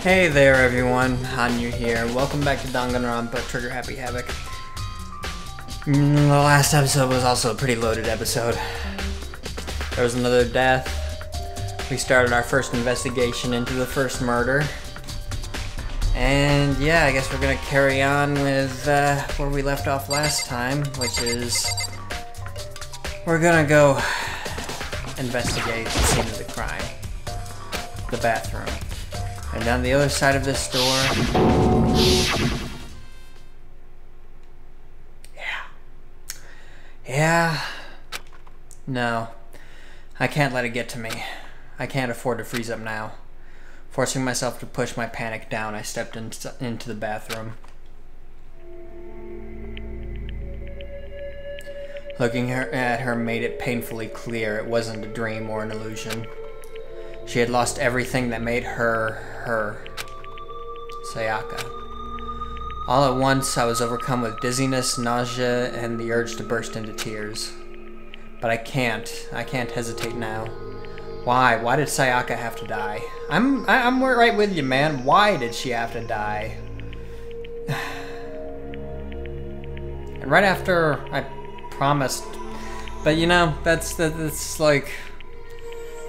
Hey there everyone, Hanyou here. Welcome back to Danganronpa, Trigger Happy Havoc. The last episode was also a pretty loaded episode. There was another death. We started our first investigation into the first murder. And yeah, I guess we're gonna carry on with where we left off last time, which is we're gonna go investigate the scene of the crime. The bathroom. And on the other side of this door... Yeah. No. I can't let it get to me. I can't afford to freeze up now. Forcing myself to push my panic down, I stepped into the bathroom. Looking at her made it painfully clear it wasn't a dream or an illusion. She had lost everything that made her, Sayaka. All at once, I was overcome with dizziness, nausea, and the urge to burst into tears. But I can't hesitate now. Why? Why did Sayaka have to die? I'm right with you, man. Why did she have to die? And right after I promised, but you know, that's like...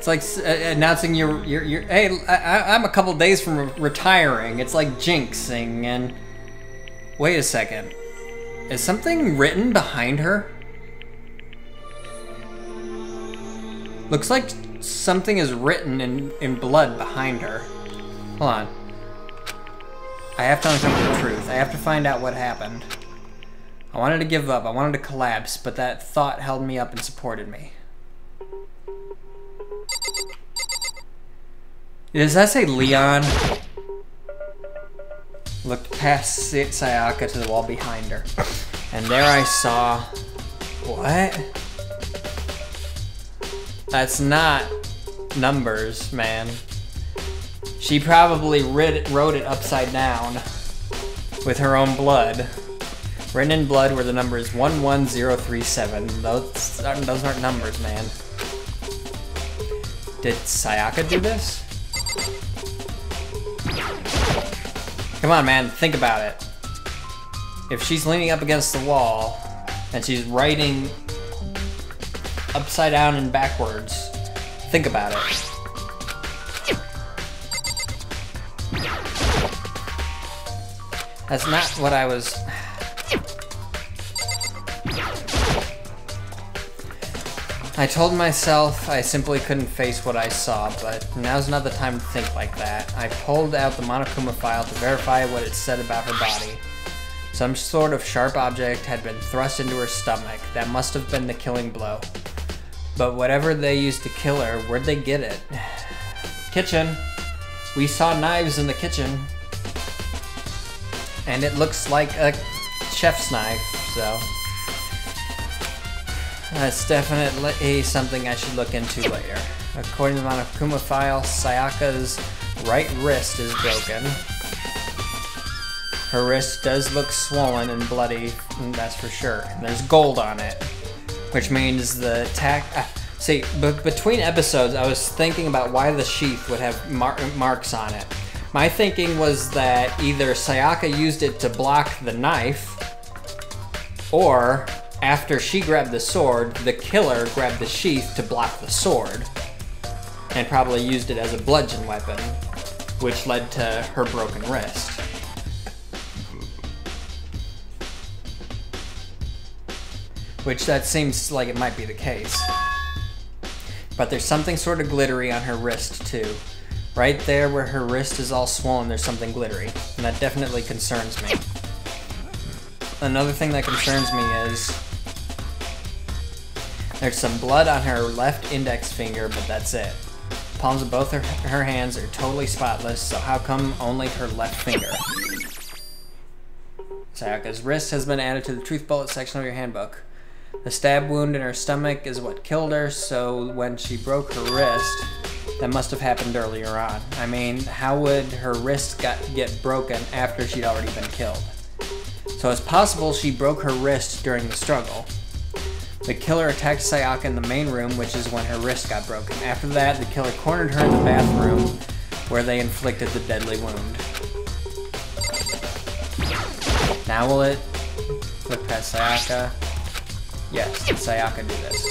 It's like announcing you're hey, I'm a couple days from retiring. It's like jinxing and... Wait a second. Is something written behind her? Looks like something is written in blood behind her. Hold on. I have to uncover the truth. I have to find out what happened. I wanted to give up. I wanted to collapse, but that thought held me up and supported me. Does that say Leon? Looked past Sayaka to the wall behind her. And there I saw... What? That's not numbers, man. She probably wrote it upside down with her own blood. Written in blood where the number is 11037. Those aren't numbers, man. Did Sayaka do this? Come on, man, think about it. If she's leaning up against the wall and she's writing upside down and backwards, think about it. That's not what I was... I told myself I simply couldn't face what I saw, but now's not the time to think like that. I pulled out the Monokuma file to verify what it said about her body. Some sort of sharp object had been thrust into her stomach. That must have been the killing blow. But whatever they used to kill her, where'd they get it? Kitchen. We saw knives in the kitchen. And it looks like a chef's knife, so... That's definitely something I should look into later. According to the Monokuma file, Sayaka's right wrist is broken. Her wrist does look swollen and bloody, that's for sure. And there's gold on it, which means the see, between episodes, I was thinking about why the sheath would have marks on it. My thinking was that either Sayaka used it to block the knife, or... After she grabbed the sword, the killer grabbed the sheath to block the sword, and probably used it as a bludgeon weapon, which led to her broken wrist. Which that seems like it might be the case. But there's something sort of glittery on her wrist too. Right there where her wrist is all swollen, there's something glittery, and that definitely concerns me. Another thing that concerns me is there's some blood on her left index finger, but that's it. The palms of both her hands are totally spotless, so how come only her left finger? Sayaka's wrist has been added to the truth bullet section of your handbook. The stab wound in her stomach is what killed her, so when she broke her wrist, that must have happened earlier on. I mean, how would her wrist get broken after she'd already been killed? So it's possible she broke her wrist during the struggle. The killer attacked Sayaka in the main room, which is when her wrist got broken. After that, the killer cornered her in the bathroom where they inflicted the deadly wound. Now will it look past Sayaka? Yes, did Sayaka do this?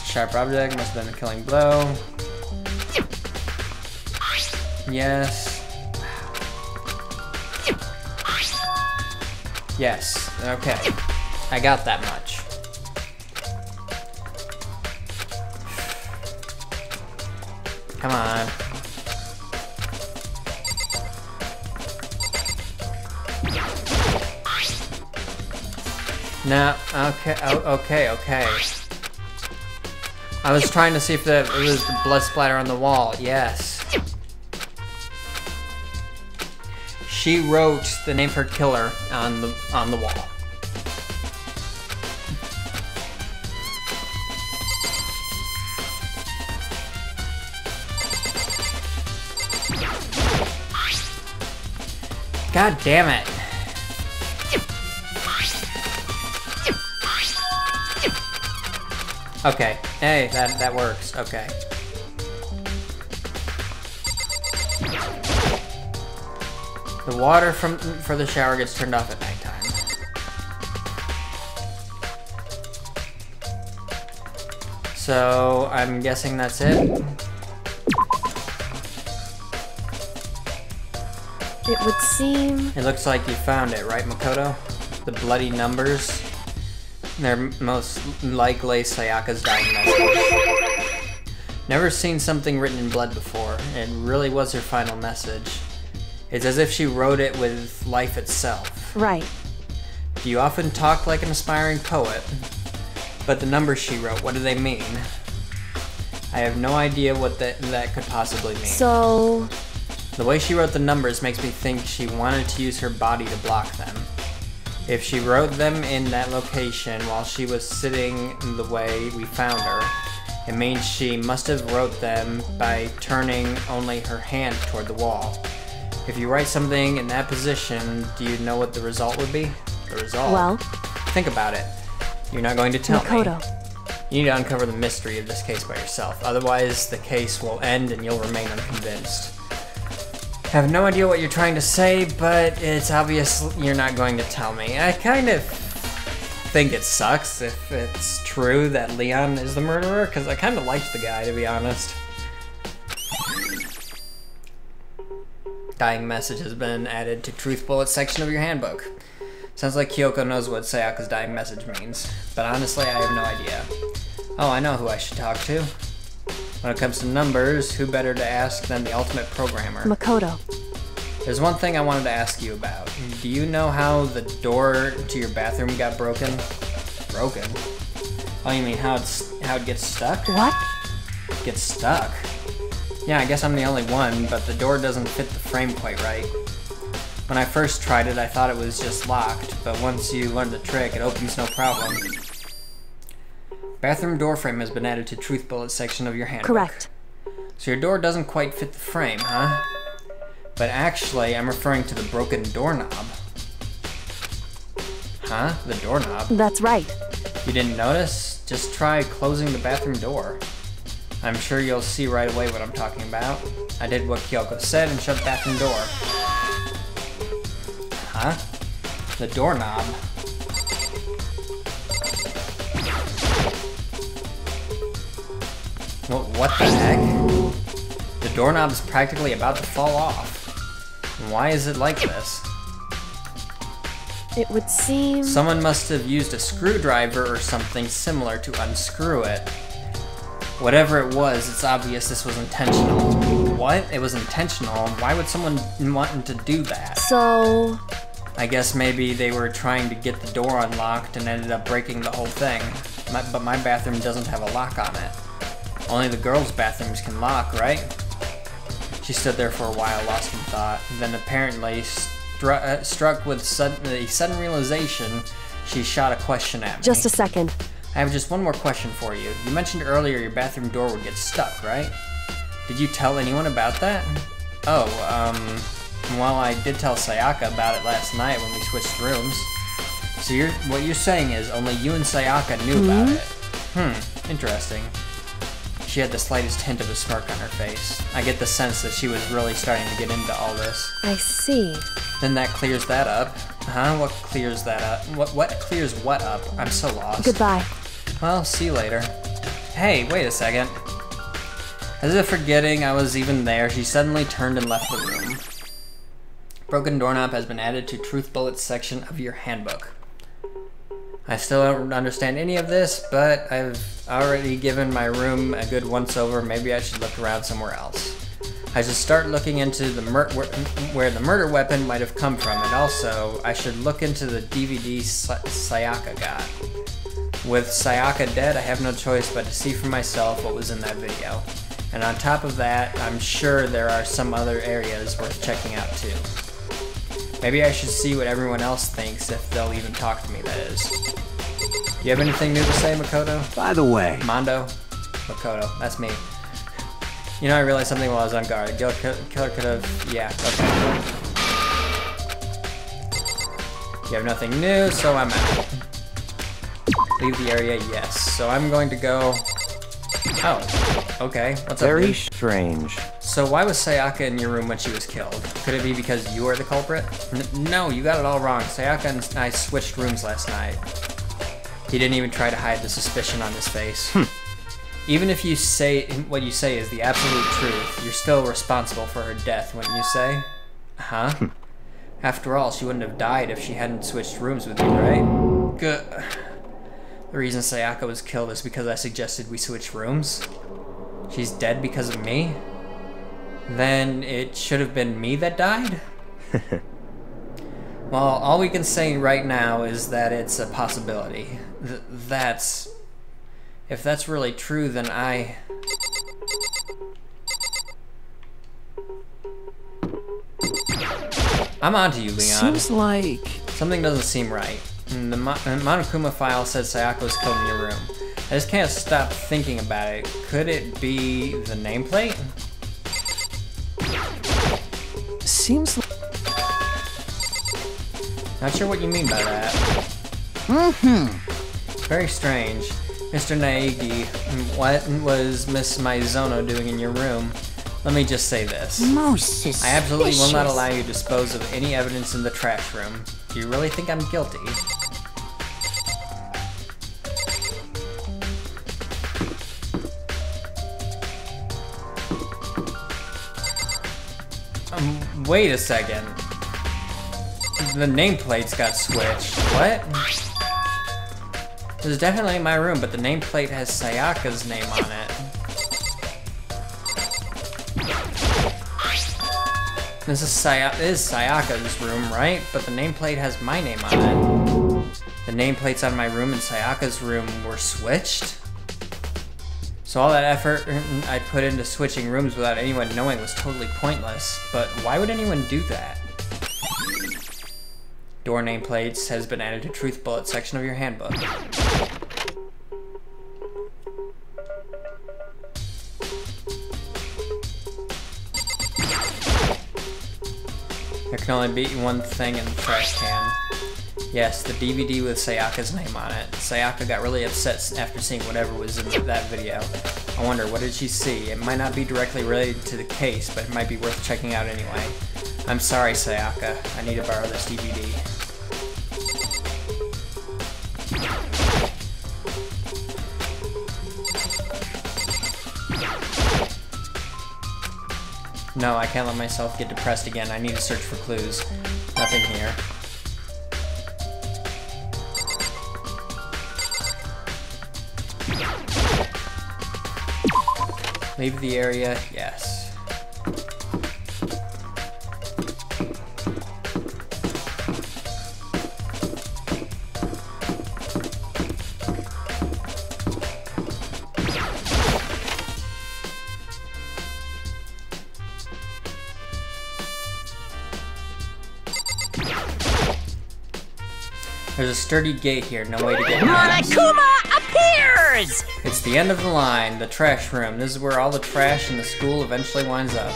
Sharp object must have been a killing blow. Yes. Yes, okay. I got that much. Come on. No, okay, okay. I was trying to see if it was the blood splatter on the wall. Yes. She wrote the name of her killer on the wall. God damn it. Okay, hey, that works, okay. The water for the shower gets turned off at nighttime. So, I'm guessing that's it? It would seem... It looks like you found it, right, Makoto? The bloody numbers? They're most likely Sayaka's dying message. Never seen something written in blood before. It really was her final message. It's as if she wrote it with life itself. Right. Do you often talk like an aspiring poet? But the numbers she wrote, what do they mean? I have no idea what that could possibly mean. So... The way she wrote the numbers makes me think she wanted to use her body to block them. If she wrote them in that location while she was sitting the way we found her, it means she must have wrote them by turning only her hand toward the wall. If you write something in that position, do you know what the result would be? The result? Well... Think about it. You're not going to tell Makoto. me. You need to uncover the mystery of this case by yourself. Otherwise, the case will end and you'll remain unconvinced. I have no idea what you're trying to say, but it's obvious you're not going to tell me. I kind of think it sucks if it's true that Leon is the murderer, because I kind of liked the guy, to be honest. Dying message has been added to Truth Bullet section of your handbook. Sounds like Kyoko knows what Sayaka's dying message means, but honestly, I have no idea. Oh, I know who I should talk to. When it comes to numbers, who better to ask than the ultimate programmer? Makoto. There's one thing I wanted to ask you about. Do you know how the door to your bathroom got broken? Broken? Oh, you mean how it gets stuck? What? Gets stuck? Yeah, I guess I'm the only one, but the door doesn't fit the frame quite right. When I first tried it, I thought it was just locked, but once you learn the trick, it opens no problem. Bathroom door frame has been added to Truth Bullet section of your handbook. Correct. So your door doesn't quite fit the frame, huh? But actually, I'm referring to the broken doorknob. Huh? The doorknob? That's right. You didn't notice? Just try closing the bathroom door. I'm sure you'll see right away what I'm talking about. I did what Kyoko said and shut the bathroom door. Huh? The doorknob. What the heck? The doorknob is practically about to fall off. Why is it like this? It would seem... Someone must have used a screwdriver or something similar to unscrew it. Whatever it was, it's obvious this was intentional. What? It was intentional? Why would someone want to do that? So... I guess maybe they were trying to get the door unlocked and ended up breaking the whole thing. But my bathroom doesn't have a lock on it. Only the girls' bathrooms can lock, right? She stood there for a while, lost in thought. Then apparently, struck with a sudden realization, she shot a question at me. Just a second. I have just one more question for you. You mentioned earlier your bathroom door would get stuck, right? Did you tell anyone about that? Oh, well, I did tell Sayaka about it last night when we switched rooms. So what you're saying is only you and Sayaka knew about it. Interesting. She had the slightest hint of a smirk on her face. I get the sense that she was really starting to get into all this. I see. Then that clears that up. Huh? What clears that up? What clears what up? I'm so lost. Goodbye. Well, see you later. Hey, wait a second. As if forgetting I was even there, she suddenly turned and left the room. Broken doorknob has been added to truth bullets section of your handbook. I still don't understand any of this, but I've already given my room a good once-over. Maybe I should look around somewhere else. I should start looking into the where the murder weapon might have come from, and also I should look into the DVD Sayaka got. With Sayaka dead, I have no choice but to see for myself what was in that video. And on top of that, I'm sure there are some other areas worth checking out too. Maybe I should see what everyone else thinks, if they'll even talk to me, that is. You have anything new to say, Makoto? By the way... Mondo? Makoto, that's me. You know, I realized something while I was on guard. Killer could have... Yeah, okay. You have nothing new, so I'm out. Leave the area, yes. So I'm going to go... Oh, okay. What's up, Very dude? strange. So why was Sayaka in your room when she was killed? Could it be because you are the culprit? No, you got it all wrong. Sayaka and I switched rooms last night. He didn't even try to hide the suspicion on his face. Even if you say what you say is the absolute truth, you're still responsible for her death, wouldn't you say? Huh? After all, she wouldn't have died if she hadn't switched rooms with you, right? Good. The reason Sayaka was killed is because I suggested we switch rooms? She's dead because of me? Then it should have been me that died? Well, all we can say right now is that it's a possibility. If that's really true, then I'm onto you, Leon. Seems like... Something doesn't seem right. The Monokuma file said Sayaka was killed in your room. I just can't stop thinking about it. Could it be the nameplate? Seems like... Not sure what you mean by that. Very strange. Mr. Naegi, what was Miss Maizono doing in your room? Let me just say this. Most suspicious. I absolutely will not allow you to dispose of any evidence in the trash room. Do you really think I'm guilty? Wait a second. The nameplates got switched. What? This is definitely my room, but the nameplate has Sayaka's name on it. This is Sayaka's room, right? But the nameplate has my name on it. The nameplates on my room and Sayaka's room were switched? So all that effort I put into switching rooms without anyone knowing was totally pointless. But why would anyone do that? Door nameplates has been added to truth bullet section of your handbook. There can only be one thing in the trash can. Yes, the DVD with Sayaka's name on it. Sayaka got really upset after seeing whatever was in that video. I wonder, what did she see? It might not be directly related to the case, but it might be worth checking out anyway. I'm sorry, Sayaka. I need to borrow this DVD. No, I can't let myself get depressed again. I need to search for clues. Nothing here. Leave the area, yes. There's a sturdy gate here, no way to get in. Monokuma appears! It's the end of the line, the trash room. This is where all the trash in the school eventually winds up.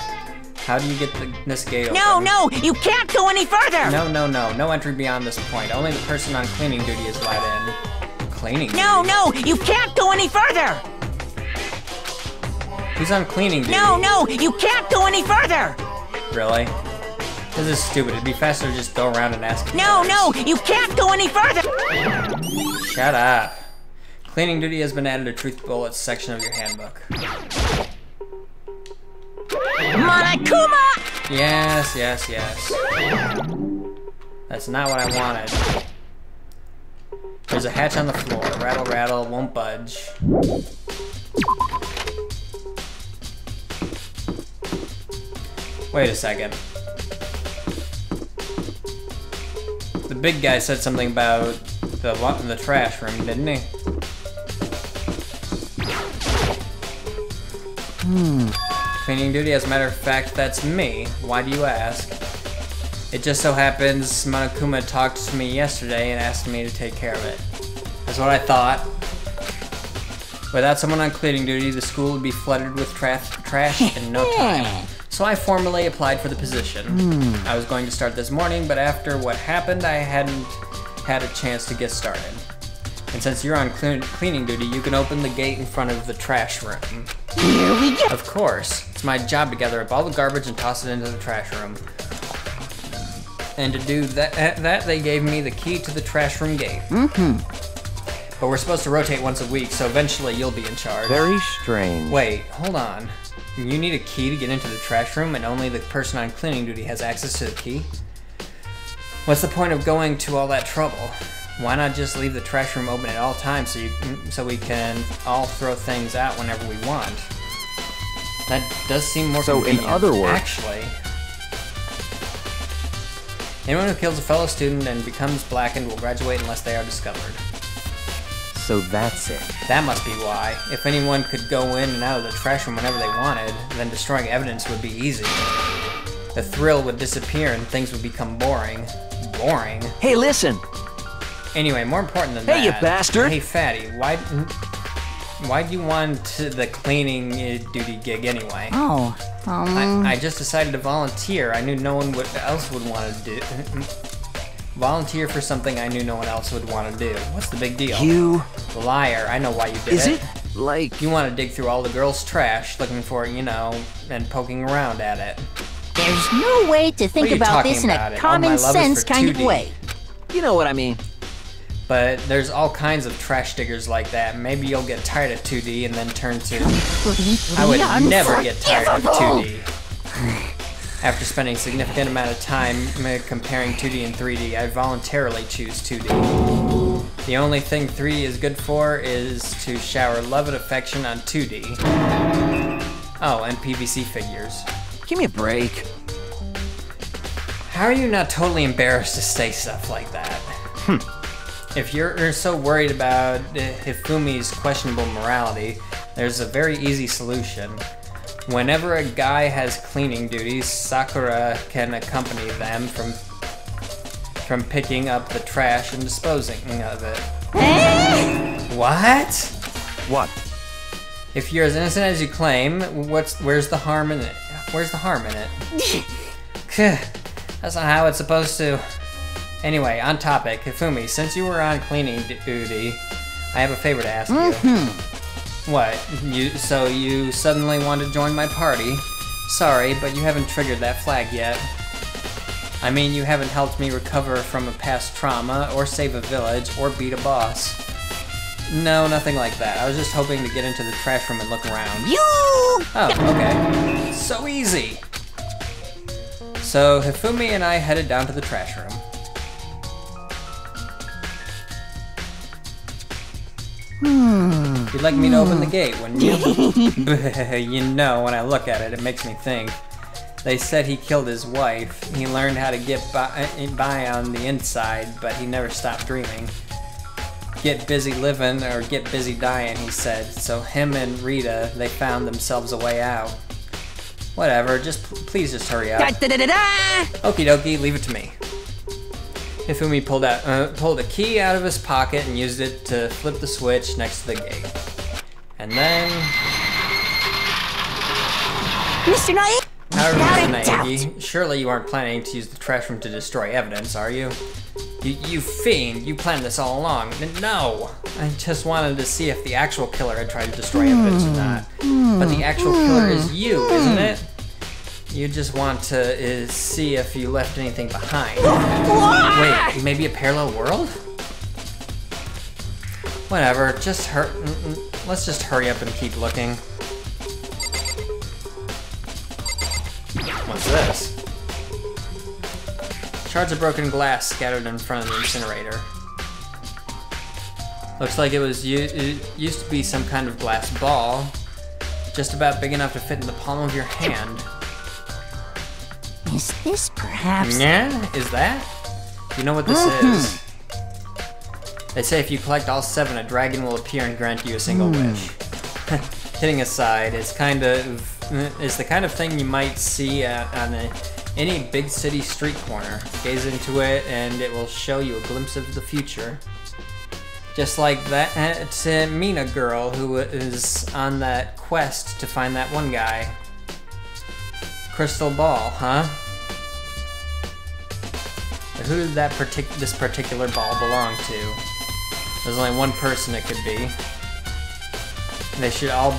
How do you get this gate open? No, you can't go any further! No entry beyond this point. Only the person on cleaning duty is allowed in. cleaning duty? No, you can't go any further! Who's on cleaning duty? No, you can't go any further! Really? This is stupid. It'd be faster to just go around and ask. No, you can't go any further! Shut up. Cleaning duty has been added to Truth Bullets section of your handbook. Monokuma! Yes. That's not what I wanted. There's a hatch on the floor. Rattle, rattle, won't budge. Wait a second. The big guy said something about the trash room, didn't he? Cleaning duty, as a matter of fact, that's me. Why do you ask? It just so happens Monokuma talked to me yesterday and asked me to take care of it. That's what I thought. Without someone on cleaning duty, the school would be flooded with trash in no time. So I formally applied for the position. I was going to start this morning, but after what happened, I hadn't had a chance to get started. And since you're on cleaning duty, you can open the gate in front of the trash room. Here we go! Of course. It's my job to gather up all the garbage and toss it into the trash room. And to do that they gave me the key to the trash room gate. But we're supposed to rotate once a week, so eventually you'll be in charge. Very strange. Wait, hold on. You need a key to get into the trash room, and only the person on cleaning duty has access to the key? What's the point of going to all that trouble? Why not just leave the trash room open at all times so we can all throw things out whenever we want? That does seem more convenient. So in other words... Actually, anyone who kills a fellow student and becomes blackened will graduate unless they are discovered. So that's it. That must be why. If anyone could go in and out of the trash room whenever they wanted, then destroying evidence would be easy. The thrill would disappear and things would become boring. Boring? Hey, listen! Anyway, more important than that. Hey, you bastard! Hey, fatty, why'd you want the cleaning duty gig anyway? I just decided to volunteer. I knew no one else would want to do. Volunteer for something I knew no one else would want to do. What's the big deal? You... Liar, I know why you did it. Is it? Like... You want to dig through all the girls' trash, looking for it, you know, and poking around at it. There's no way to think about this in a common sense kind of way. You know what I mean. But there's all kinds of trash diggers like that. Maybe you'll get tired of 2D and then turn to... I would never get tired of 2D. After spending a significant amount of time comparing 2D and 3D, I voluntarily choose 2D. The only thing 3D is good for is to shower love and affection on 2D. Oh, and PVC figures. Give me a break. How are you not totally embarrassed to say stuff like that? If you're so worried about Hifumi's questionable morality, there's a very easy solution. Whenever a guy has cleaning duties, Sakura can accompany them from picking up the trash and disposing of it. What? What? If you're as innocent as you claim, where's the harm in it? Where's the harm in it? That's not how it's supposed to. Anyway, on topic, Hifumi, since you were on cleaning duty, I have a favor to ask you. What? So you suddenly want to join my party? Sorry, but you haven't triggered that flag yet. I mean, you haven't helped me recover from a past trauma, or save a village, or beat a boss. No, nothing like that. I was just hoping to get into the trash room and look around. Oh, okay. So easy! So, Hifumi and I headed down to the trash room. You'd like me to open the gate, wouldn't you? You know, when I look at it, it makes me think. They said he killed his wife. He learned how to get by on the inside, but he never stopped dreaming. Get busy living or get busy dying, he said. So him and Rita, they found themselves a way out. Whatever, please just hurry up. Okie dokie, leave it to me. Hifumi pulled a key out of his pocket and used it to flip the switch next to the gate. And then... Mr. Knight? How Naegi, surely you aren't planning to use the trash room to destroy evidence, are you? You fiend, you planned this all along. No! I just wanted to see if the actual killer had tried to destroy evidence or not. But the actual killer is you, isn't it? You just want to see if you left anything behind. Wait, maybe a parallel world? Whatever, let's just hurry up and keep looking. What's this? Shards of broken glass scattered in front of the incinerator. Looks like it used to be some kind of glass ball, just about big enough to fit in the palm of your hand. Is this perhaps... Yeah, is that? You know what this is? They say if you collect all 7, a dragon will appear and grant you a single wish. Kidding aside, it's the kind of thing you might see on any big city street corner. Gaze into it and it will show you a glimpse of the future. Just like that Mina girl who is on that quest to find that one guy. Crystal ball, huh? Who did this particular ball belong to? There's only one person it could be. They should all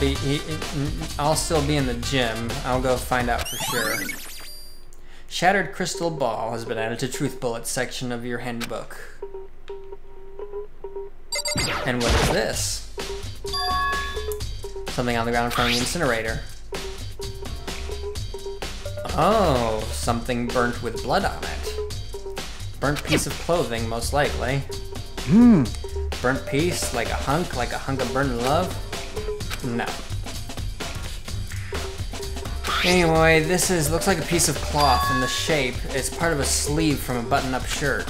still be in the gym. I'll go find out for sure. Shattered crystal ball has been added to Truth Bullet's section of your handbook. And what is this? Something on the ground in front of the incinerator. Oh, something burnt with blood on it. Burnt piece of clothing, most likely. Burnt piece, like a hunk of burnt love? No. Anyway, looks like a piece of cloth, and the shape is part of a sleeve from a button-up shirt.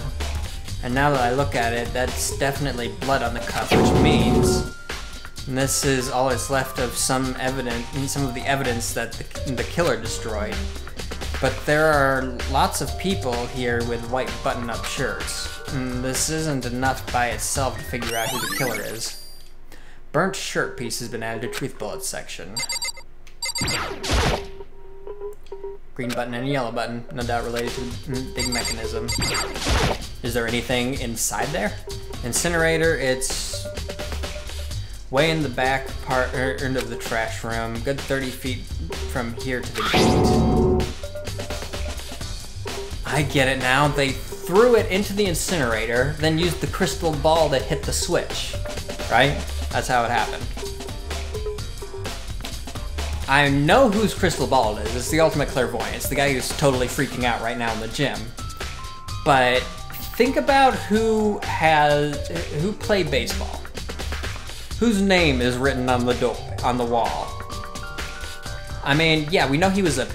And now that I look at it, that's definitely blood on the cuff, which means this is all that's left of some of the evidence that the killer destroyed. But there are lots of people here with white button-up shirts. And this isn't enough by itself to figure out who the killer is. Burnt shirt piece has been added to Truth Bullet's section. Green button and a yellow button, no doubt related to the big mechanism. Is there anything inside there? Incinerator, it's way in the back part end of the trash room, good 30 feet from here to the gate. I get it now. They threw it into the incinerator, then used the crystal ball to hit the switch, right? That's how it happened. I know whose crystal ball it is. It's the ultimate clairvoyant. It's the guy who's totally freaking out right now in the gym. But think about who played baseball. Whose name is written on the wall. I mean, yeah, we know he was a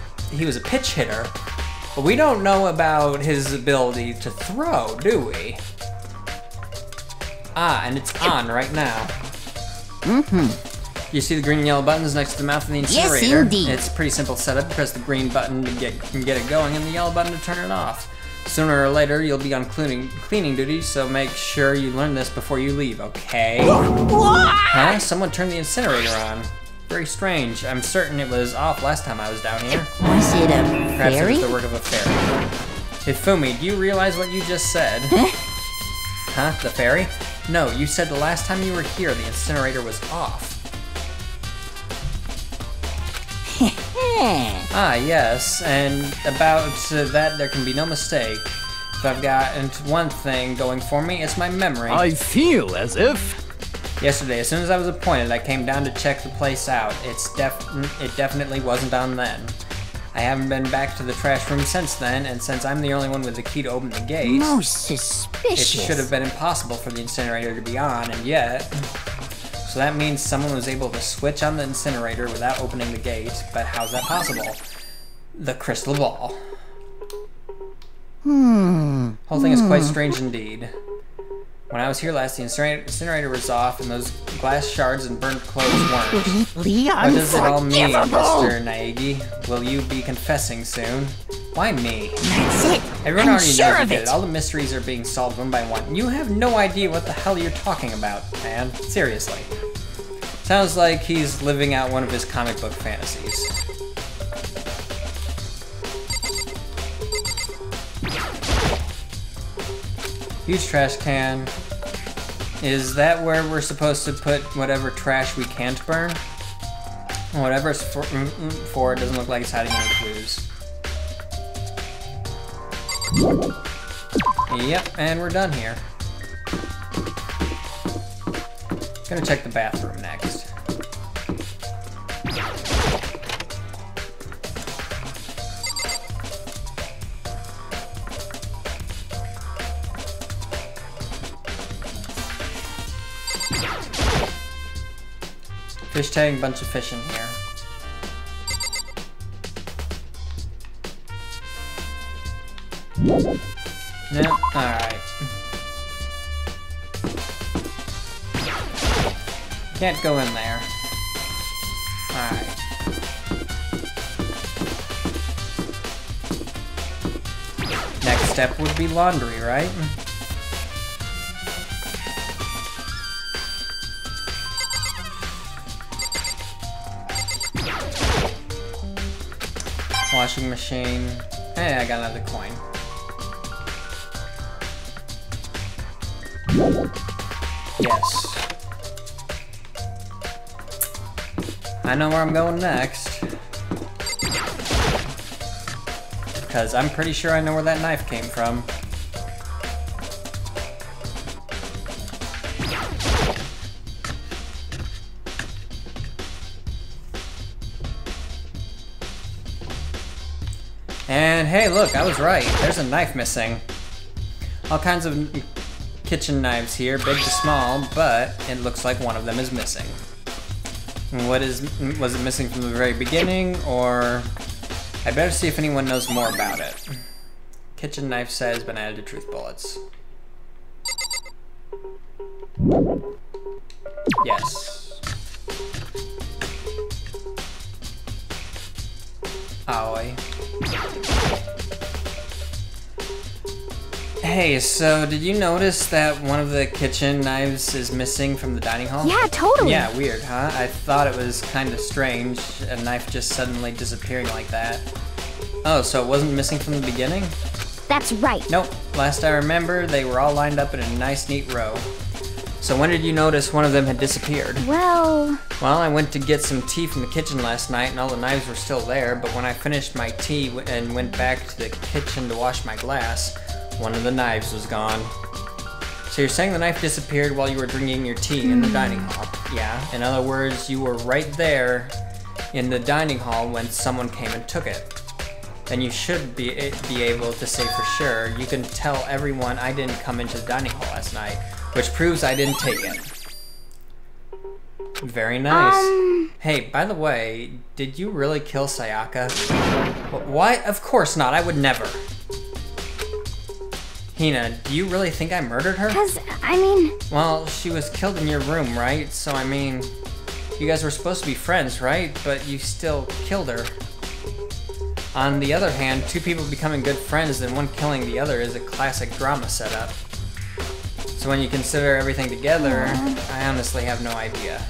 pitch hitter, but we don't know about his ability to throw, do we? Ah, and it's on right now. You see the green and yellow buttons next to the mouth of the incinerator? Yes, indeed. It's a pretty simple setup. Press the green button to get it going and the yellow button to turn it off. Sooner or later, you'll be on cleaning duty, so make sure you learn this before you leave, okay? Huh? Someone turned the incinerator on. Very strange. I'm certain it was off last time I was down here. Was it a Perhaps fairy? it was the work of a fairy. Hifumi, do you realize what you just said? Huh? The fairy? No, you said the last time you were here, the incinerator was off. Ah, yes, and about that there can be no mistake. If I've got one thing going for me, it's my memory. I feel as if... Yesterday, as soon as I was appointed, I came down to check the place out. It definitely wasn't on then. I haven't been back to the trash room since then, and since I'm the only one with the key to open the gate... Most It suspicious. should have been impossible for the incinerator to be on, and yet... So that means someone was able to switch on the incinerator without opening the gate, but how's that possible? The crystal ball. Whole thing is quite strange indeed. When I was here last, the incinerator was off, and those glass shards and burnt clothes weren't. Completely What does it all mean, unforgivable. Mr. Naegi? Will you be confessing soon? Why me? That's it. Everyone I'm already sure knows you of did it. it. All the mysteries are being solved one by one. You have no idea what the hell you're talking about, man. Seriously. Sounds like he's living out one of his comic book fantasies. Huge trash can. Is that where we're supposed to put whatever trash we can't burn? Whatever it's for, it doesn't look like it's hiding any clues. Yep, and we're done here. Gonna check the bathroom next. Fish tank, bunch of fish in here. Yep, alright. Can't go in there. Alright. Next step would be laundry, right? Washing machine. Hey, I got another coin. Yes. I know where I'm going next. Because I'm pretty sure I know where that knife came from. And hey, look, I was right. There's a knife missing. All kinds of kitchen knives here, big to small, but it looks like one of them is missing. Was it missing from the very beginning, or... I better see if anyone knows more about it. Kitchen knife set has been added to truth bullets. Yes. Aoi. Hey, so did you notice that one of the kitchen knives is missing from the dining hall? Yeah, totally. Yeah, weird, huh? I thought it was kind of strange, a knife just suddenly disappearing like that. Oh, so it wasn't missing from the beginning? That's right. Nope. Last I remember, they were all lined up in a nice, neat row. So when did you notice one of them had disappeared? Well, I went to get some tea from the kitchen last night and all the knives were still there, but when I finished my tea and went back to the kitchen to wash my glass, one of the knives was gone. So you're saying the knife disappeared while you were drinking your tea in the dining hall? Yeah, in other words, you were right there in the dining hall when someone came and took it. Then you should be able to say for sure, you can tell everyone I didn't come into the dining hall last night, which proves I didn't take it. Very nice. Hey, by the way, did you really kill Sayaka? Why? Of course not, I would never. Hina, do you really think I murdered her? Well, she was killed in your room, right? So, I mean, you guys were supposed to be friends, right? But you still killed her. On the other hand, two people becoming good friends and one killing the other is a classic drama setup. So when you consider everything together, I honestly have no idea.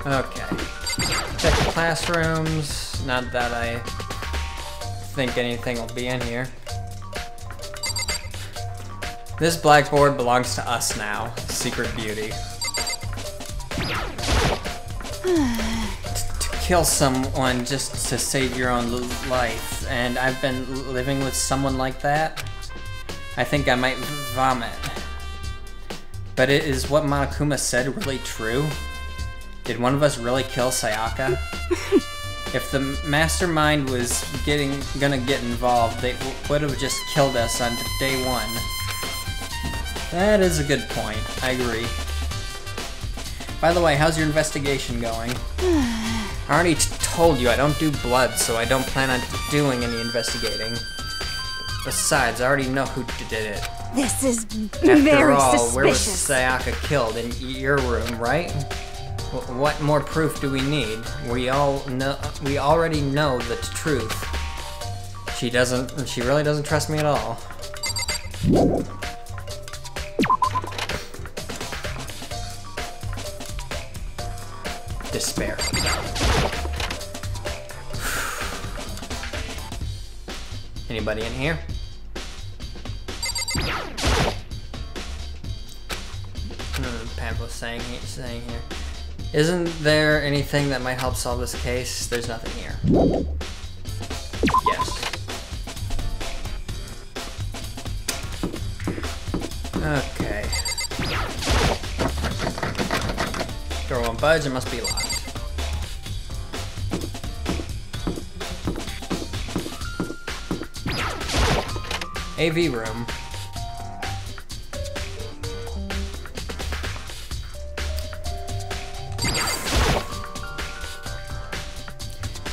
Okay. Check the classrooms. Not that I think anything will be in here. This blackboard belongs to us now. Secret beauty. To kill someone just to save your own life, and I've been living with someone like that? I think I might vomit. But is what Monokuma said really true? Did one of us really kill Sayaka? If the mastermind was gonna get involved, they would have just killed us on day one. That is a good point. I agree. By the way, how's your investigation going? I already told you I don't do blood, so I don't plan on doing any investigating. Besides, I already know who did it. This is After all, suspicious. Where was Sayaka killed? In your room, right? What more proof do we need? We already know the truth. She really doesn't trust me at all. Despair. Anybody in here? Pamphlet's saying here. Isn't there anything that might help solve this case? There's nothing here. Yes. Okay. Door won't budge, it must be locked. AV room.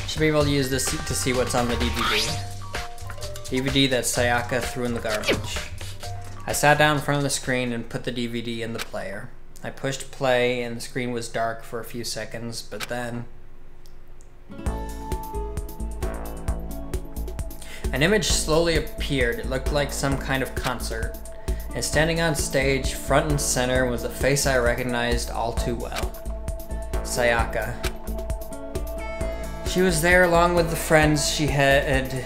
Should be able to use this to see what's on the DVD. DVD that Sayaka threw in the garbage. I sat down in front of the screen and put the DVD in the player. I pushed play and the screen was dark for a few seconds, but then... an image slowly appeared. It looked like some kind of concert. And standing on stage, front and center, was a face I recognized all too well. Sayaka. She was there along with the friends she said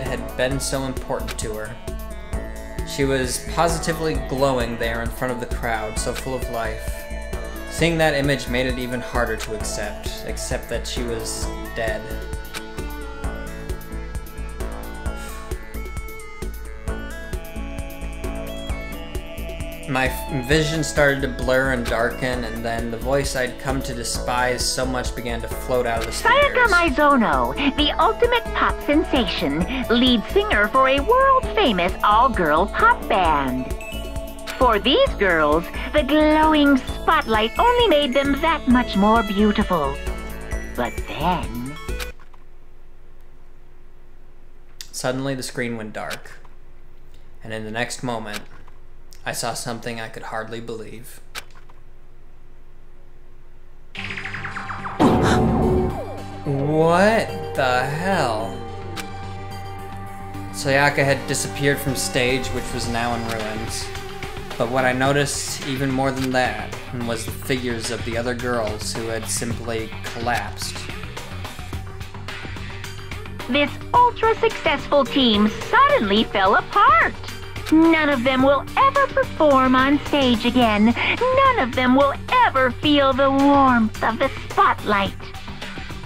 had been so important to her. She was positively glowing there in front of the crowd, so full of life. Seeing that image made it even harder to accept that she was dead. My vision started to blur and darken, and then the voice I'd come to despise so much began to float out of the speakers. Sayaka Maizono, the ultimate pop sensation, lead singer for a world-famous all-girl pop band. For these girls, the glowing spotlight only made them that much more beautiful. But then... Suddenly the screen went dark, and in the next moment, I saw something I could hardly believe. What the hell? Sayaka had disappeared from stage, which was now in ruins. But what I noticed even more than that was the figures of the other girls who had simply collapsed. This ultra-successful team suddenly fell apart. None of them will ever perform on stage again. None of them will ever feel the warmth of the spotlight.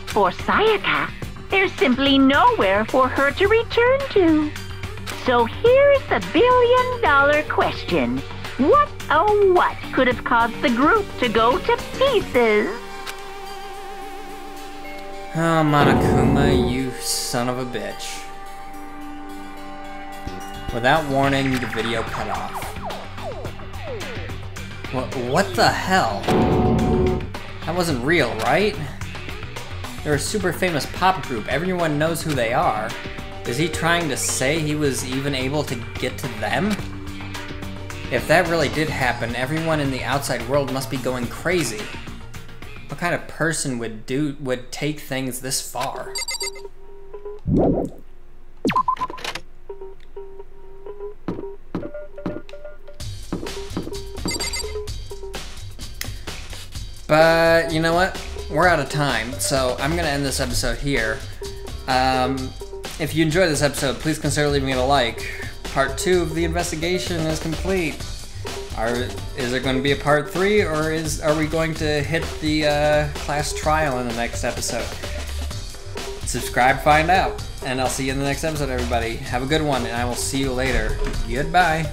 For Sayaka, there's simply nowhere for her to return to. So here's the billion-dollar question. What, oh what, could have caused the group to go to pieces? Oh, Monokuma, you son of a bitch. Without warning, the video cut off. What the hell? That wasn't real, right? They're a super famous pop group. Everyone knows who they are. Is he trying to say he was even able to get to them? If that really did happen, everyone in the outside world must be going crazy. What kind of person would take things this far? But you know what? We're out of time, so I'm gonna end this episode here. If you enjoyed this episode, please consider leaving it a like. Part 2 of the investigation is complete. Is there going to be a part 3, or are we going to hit the class trial in the next episode? Subscribe, find out, and I'll see you in the next episode, everybody. Have a good one, and I will see you later. Goodbye.